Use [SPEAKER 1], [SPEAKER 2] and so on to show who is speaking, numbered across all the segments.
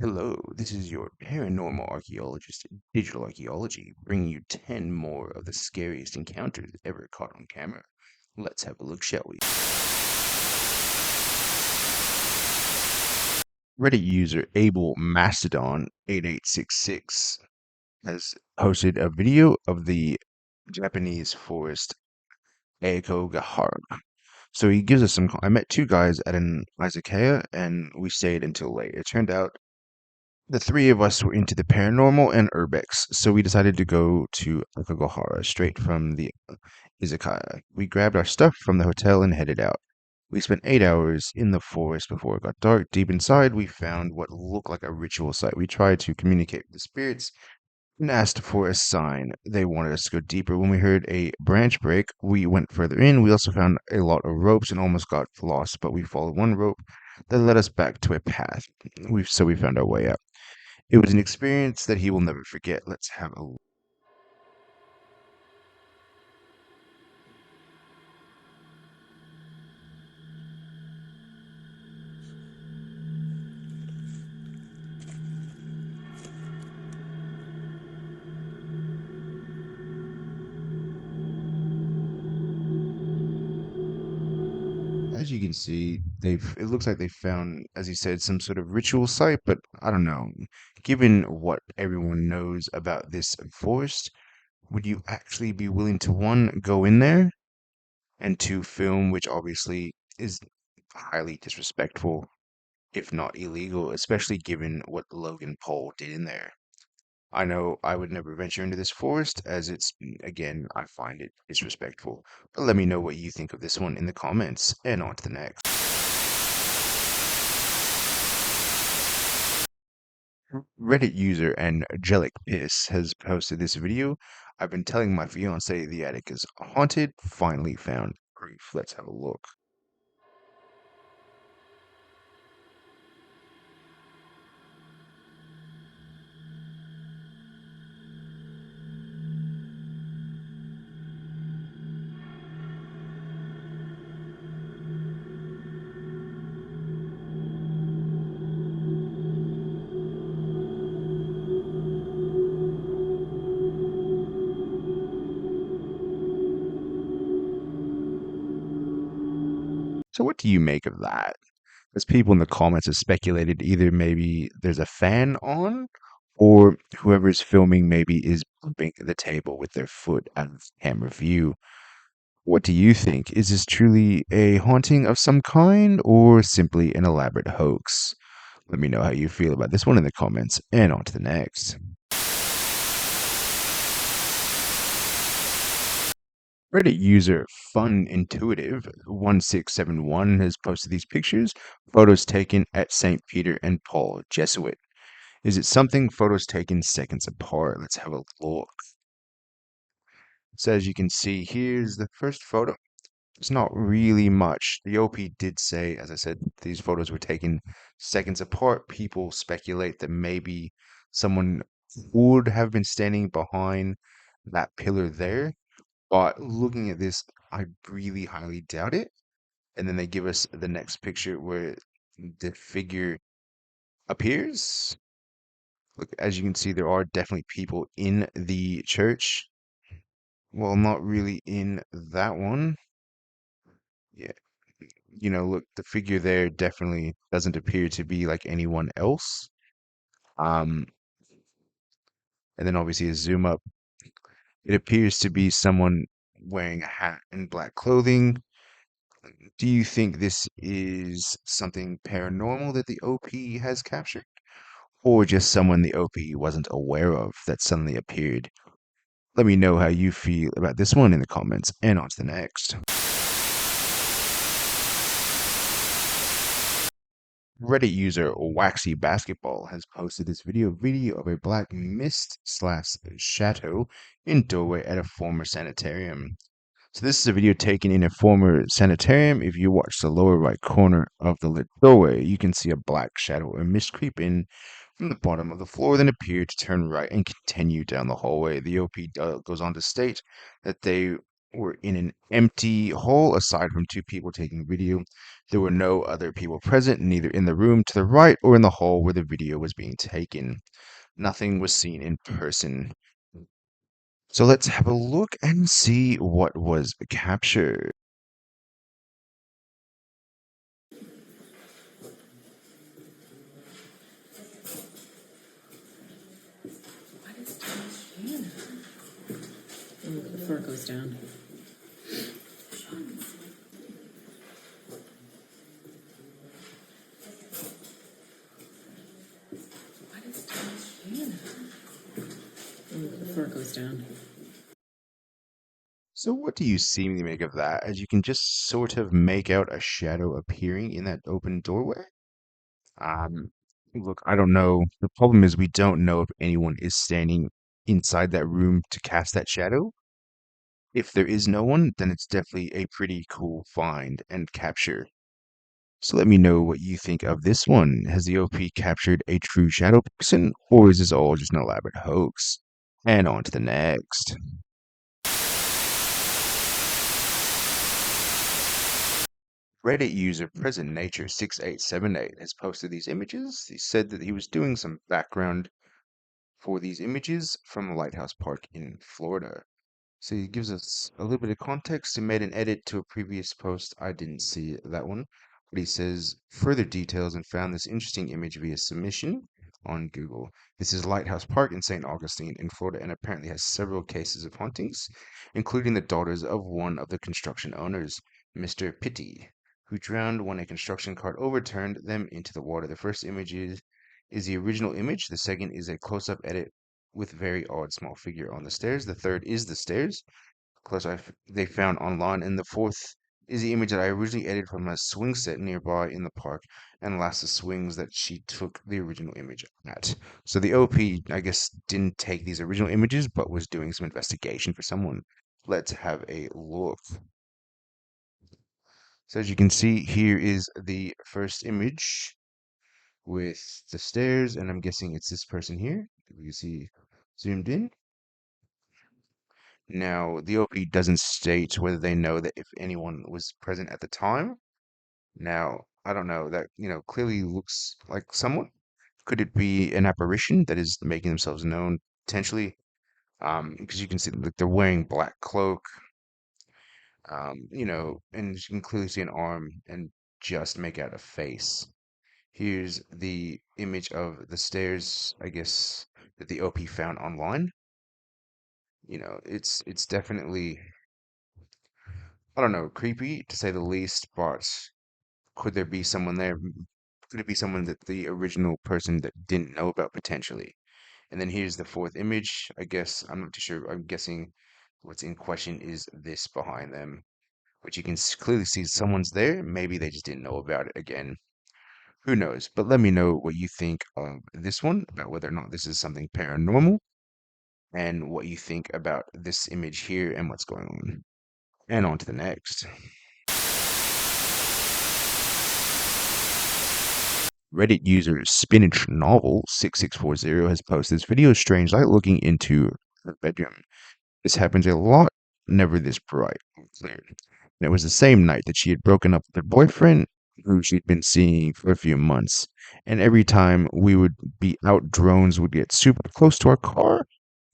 [SPEAKER 1] Hello, this is your paranormal archaeologist, Digital Archaeology, bringing you 10 more of the scariest encounters ever caught on camera. Let's have a look, shall we? Reddit user Abel Mastodon 8866 has posted a video of the Japanese forest Aokigahara. So he gives us some. I met two guys at an izakaya and we stayed until late. It turned out the three of us were into the paranormal and urbex, so we decided to go to Akagohara straight from the izakaya. We grabbed our stuff from the hotel and headed out. We spent 8 hours in the forest before it got dark. Deep inside, we found what looked like a ritual site. We tried to communicate with the spirits and asked for a sign. They wanted us to go deeper. When we heard a branch break, we went further in. We also found a lot of ropes and almost got lost, but we followed one rope that led us back to a path. We found our way out. It was an experience that he will never forget. Let's have a As you can see, it looks like they found, as he said, some sort of ritual site, but I don't know. Given what everyone knows about this forest, would you actually be willing to one, go in there, and two, film, which obviously is highly disrespectful, if not illegal, especially given what Logan Paul did in there? I know I would never venture into this forest as again, I find it disrespectful. But let me know what you think of this one in the comments, and on to the next. Reddit user Angelic Piss has posted this video. I've been telling my fiance the attic is haunted, finally found proof. Let's have a look. So what do you make of that? As people in the comments have speculated, either maybe there's a fan on, or whoever's filming maybe is bumping the table with their foot out of camera view. What do you think? Is this truly a haunting of some kind, or simply an elaborate hoax? Let me know how you feel about this one in the comments, and on to the next. Reddit user Fun Intuitive 1671 has posted these pictures, photos taken at St. Peter and Paul Jesuit. Is it something? Photos taken seconds apart. Let's have a look. So as you can see, here's the first photo. It's not really much. The OP did say, as I said, these photos were taken seconds apart. People speculate that maybe someone would have been standing behind that pillar there. But looking at this, I really highly doubt it. And then they give us the next picture where the figure appears. Look, as you can see, there are definitely people in the church. Well, not really in that one. Yeah, look, the figure there definitely doesn't appear to be like anyone else. Um, and then obviously a zoom up, it appears to be someone wearing a hat and black clothing. Do you think this is something paranormal that the OP has captured, or just someone the OP wasn't aware of that suddenly appeared? Let me know how you feel about this one in the comments, and on to the next. Reddit user Waxy Basketball has posted this video of a black mist slash shadow in doorway at a former sanitarium. So this is a video taken in a former sanitarium. If you watch the lower right corner of the lit doorway, you can see a black shadow or mist creep in from the bottom of the floor, then appear to turn right and continue down the hallway. The OP goes on to state that they were in an empty hall aside from two people taking video. There were no other people present, neither in the room to the right or in the hall where the video was being taken. Nothing was seen in person. So let's have a look and see what was captured.
[SPEAKER 2] What is down here? Before it goes down. What is down here? Before it goes down.
[SPEAKER 1] So what do you seemingly make of that, as you can just sort of make out a shadow appearing in that open doorway? Um, Look, I don't know. The problem is we don't know if anyone is standing inside that room to cast that shadow. If there is no one, then it's definitely a pretty cool find and capture. So let me know what you think of this one. Has the OP captured a true shadow person, or is this all just an elaborate hoax? And on to the next. Reddit user Present Nature 6878 has posted these images. He said that he was doing some background for these images from a lighthouse park in Florida. So he gives us a little bit of context. He made an edit to a previous post. I didn't see that one. But he says further details and found this interesting image via submission on Google. This is Lighthouse Park in St. Augustine in Florida and apparently has several cases of hauntings, including the daughters of one of the construction owners, Mr. Pitty, who drowned when a construction cart overturned them into the water. The first image is the original image. The second is a close-up edit with very odd small figure on the stairs. The third is the stairs, they found online, and the fourth is the image that I originally edited from a swing set nearby in the park, and last the swings that she took the original image at. So the OP, I guess, didn't take these original images, but was doing some investigation for someone. Let's have a look. So as you can see, here is the first image with the stairs, and I'm guessing it's this person here. You can see zoomed in. Now, the OP doesn't state whether they know that if anyone was present at the time. Now, I don't know, that, clearly looks like someone. Could it be an apparition that is making themselves known potentially? Because you can see like they're wearing black cloak, and you can clearly see an arm and just make out a face. Here's the image of the stairs, I guess, that the OP found online. It's definitely, I don't know, creepy to say the least, but could there be someone there? Could it be someone that the original person that didn't know about potentially? And then here's the fourth image. I guess I'm not too sure. I'm guessing what's in question is this behind them, which you can clearly see someone's there. Maybe they just didn't know about it again. Who knows? But let me know what you think of this one, about whether or not this is something paranormal, and what you think about this image here and what's going on. And on to the next. Reddit user Spinach Novel 6640 has posted this video of strange light looking into her bedroom. This happens a lot, never this bright or clear. And it was the same night that she had broken up with her boyfriend, who she'd been seeing for a few months. And every time we would be out, drones would get super close to our car.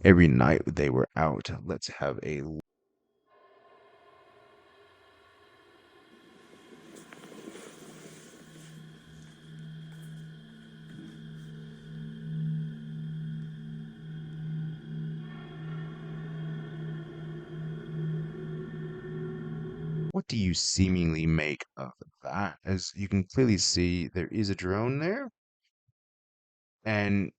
[SPEAKER 1] Every night they were out. Let's have a. What do you seemingly make of that? As you can clearly see, there is a drone there, and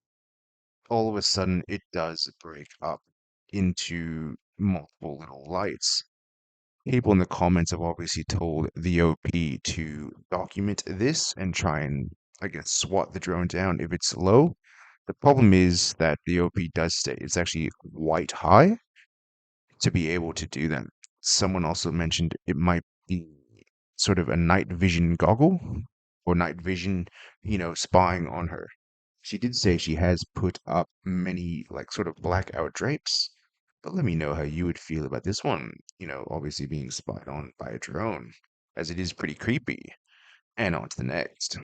[SPEAKER 1] all of a sudden it does break up into multiple little lights. People in the comments have obviously told the OP to document this and try and, I guess, swat the drone down if it's low. The problem is that the OP does state it's actually quite high to be able to do that. Someone also mentioned it might be sort of a night vision goggle or night vision, spying on her. She did say she has put up many like sort of blackout drapes, But let me know how you would feel about this one, obviously being spied on by a drone, as it is pretty creepy. And on to the next.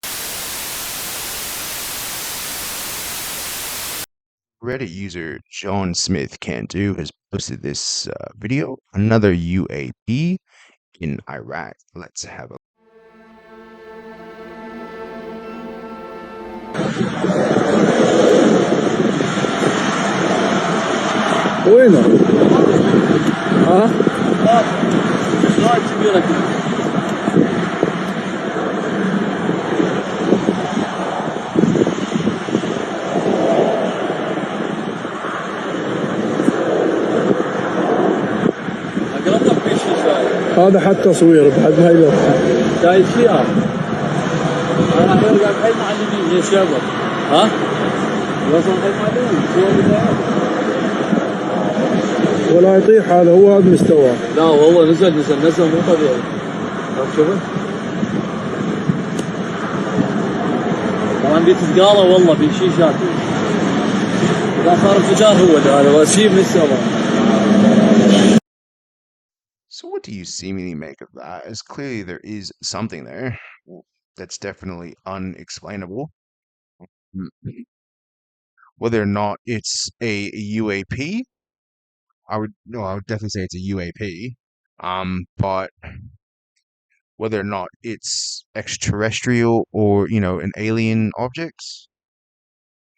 [SPEAKER 1] Reddit user John Smith Can Do has posted this video, another UAP in Iraq. Let's have a
[SPEAKER 3] وينه؟ ها؟ شلون كبيرة كذا؟ اقرب لك في شيء شايف. هذا حتى تصوير بعد ما يلوح. شايف شيء انا الحين قاعد حي معلمين زي الشباب. ها؟ يوصل حي معلمين صور بدايات. ولا يطيح هذا هو مستوى. لا والله نزل مو طبيعي. شوفه. طبعا دي تتقاله والله في شيشات. لا صار انفجار هو هذا وسيم من السماء.
[SPEAKER 1] So what do you seemingly make of that? As clearly there is something there that's definitely unexplainable. Whether or not it's a UAP, I would definitely say it's a UAP. But whether or not it's extraterrestrial or, an alien object,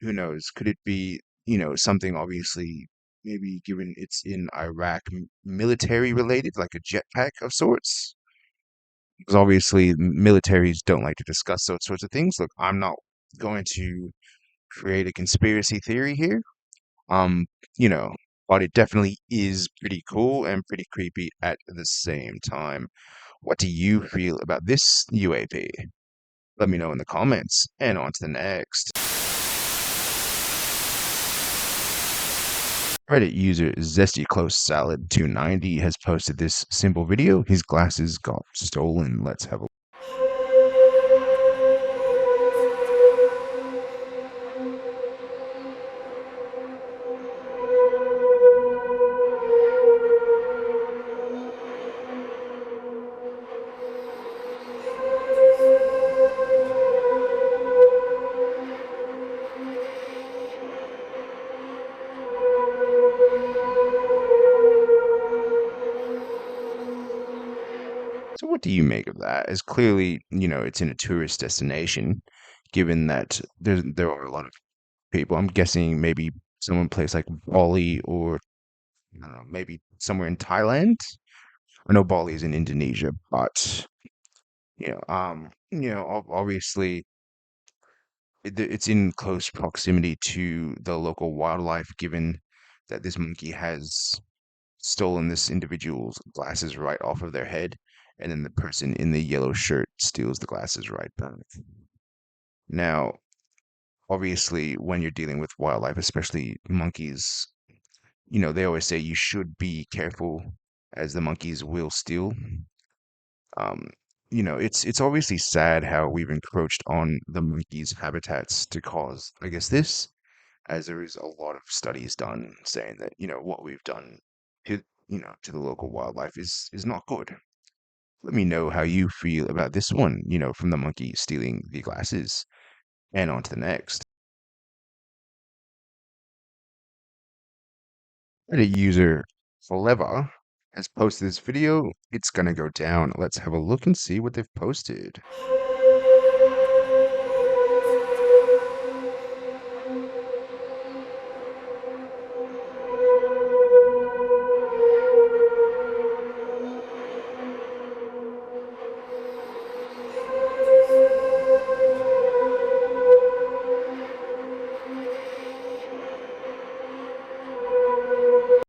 [SPEAKER 1] who knows? Could it be, something obviously maybe given it's in Iraq military related, like a jetpack of sorts? Because obviously militaries don't like to discuss those sorts of things. Look, I'm not going to create a conspiracy theory here. Um, you know, but it definitely is pretty cool and pretty creepy at the same time. What do you feel about this UAP? Let me know in the comments. And on to the next. Reddit user Zesty Close Salad 290 has posted this simple video. His glasses got stolen. Let's have a So what do you make of that? As clearly, it's in a tourist destination, given that there are a lot of people. I'm guessing maybe someone place like Bali or I don't know, maybe somewhere in Thailand. I know Bali is in Indonesia, but obviously it's in close proximity to the local wildlife, given that this monkey has stolen this individual's glasses right off of their head, and then the person in the yellow shirt steals the glasses right back. Now, obviously, when you're dealing with wildlife, especially monkeys, they always say you should be careful as the monkeys will steal. Um, it's obviously sad how we've encroached on the monkeys' habitats to cause, I guess, this, as there is a lot of studies done saying that, what we've done to, to the local wildlife is not good. Let me know how you feel about this one, from the monkey stealing the glasses. And on to the next. Reddit user Forever has posted this video. It's gonna go down. Let's have a look and see what they've posted.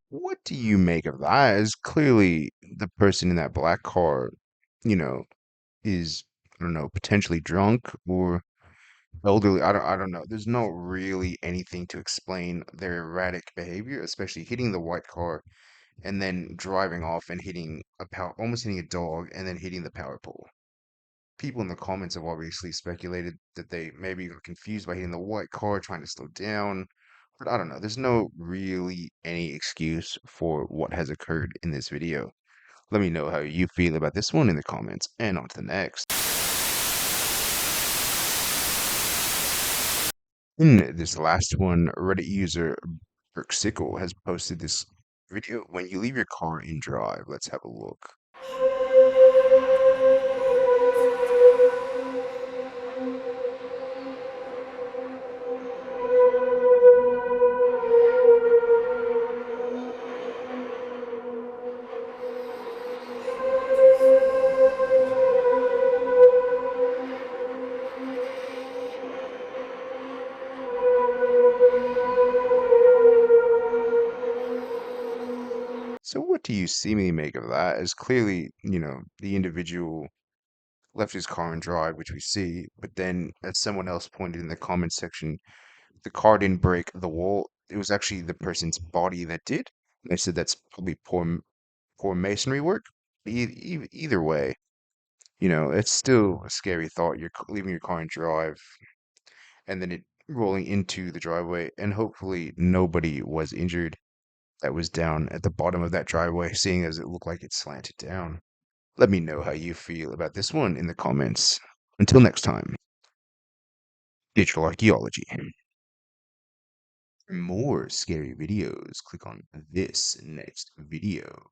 [SPEAKER 1] What do you make of that? As clearly the person in that black car, you know, is I don't know, potentially drunk or elderly. I don't know. There's not really anything to explain their erratic behavior, especially hitting the white car and then driving off and hitting almost hitting a dog and then hitting the power pole. People in the comments have obviously speculated that they maybe got confused by hitting the white car, trying to slow down, But I don't know, there's no really any excuse for what has occurred in this video. Let me know how you feel about this one in the comments, and on to the next. In this last one, Reddit user Berksickle has posted this video when you leave your car in drive. Let's have a look. So what do you seemingly make of that? As clearly, the individual left his car in drive, which we see, but then as someone else pointed in the comment section, the car didn't break the wall. It was actually the person's body that did. And they said that's probably poor masonry work. Either way, it's still a scary thought. You're leaving your car in drive and then it rolling into the driveway, and hopefully nobody was injured that was down at the bottom of that driveway, seeing as it looked like it slanted down. Let me know how you feel about this one in the comments. Until next time, digital archaeology. For more scary videos, click on this next video.